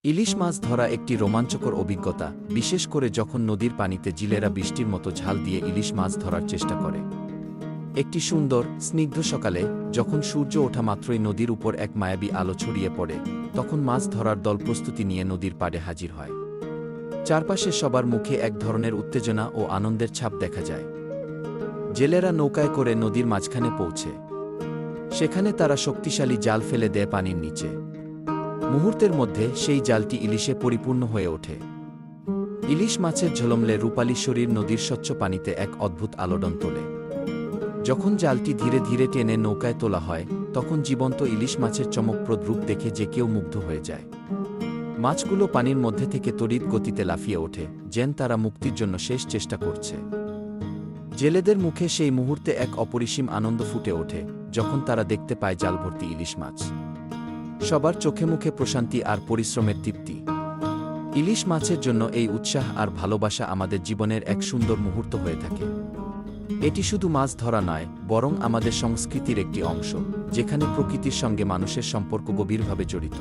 ইলিশ মাছ ধরা একটি রোমাঞ্চকর অভিজ্ঞতা, বিশেষ করে যখন নদীর পানিতে জিলেরা বৃষ্টির মতো ঝাল দিয়ে ইলিশ মাছ ধরার চেষ্টা করে। একটি সুন্দর, স্নিগ্ধ সকালে, যখন সূর্য ওঠা মাত্রই নদীর উপর এক মায়াবী আলো ছড়িয়ে পড়ে, তখন মাছ ধরার দল প্রস্তুতি নিয়ে নদীর পাড়ে হাজির হয়। চারপাশে সবার মুখে এক ধরনের উত্তেজনা ও আনন্দের ছাপ দেখা যায়। জেলেরা নৌকায় করে নদীর মাঝখানে পৌঁছে। সেখানে তারা শক্তিশালী জাল ফেলে দেয় পানির নিচে। মুহূর্তের মধ্যে সেই জালটি ইলিশে পরিপূর্ণ হয়ে ওঠে। ইলিশ মাছের ঝলমলে রূপালী শরীর নদীর স্বচ্ছ পানিতে এক অদ্ভুত আলোড়ন তোলে। যখন জালটি ধীরে ধীরে টেনে নৌকায় তোলা হয়, তখন জীবন্ত ইলিশ মাছের চমকপ্রদ রূপ দেখে যে কেউ মুগ্ধ হয়ে যায়। মাছগুলো পানির মধ্যে থেকে তড়িৎ গতিতে লাফিয়ে ওঠে, যেন তারা মুক্তির জন্য শেষ চেষ্টা করছে। জেলেদের মুখে সেই মুহূর্তে এক অপরিসীম আনন্দ ফুটে ওঠে, যখন তারা দেখতে পায় জালভর্তি ইলিশ মাছ। সবার চোখে মুখে প্রশান্তি আর পরিশ্রমের তৃপ্তি। ইলিশ মাছের জন্য এই উৎসাহ আর ভালোবাসা আমাদের জীবনের এক সুন্দর মুহূর্ত হয়ে থাকে। এটি শুধু মাছ ধরা নয়, বরং আমাদের সংস্কৃতির একটি অংশ, যেখানে প্রকৃতির সঙ্গে মানুষের সম্পর্ক গভীরভাবে জড়িত।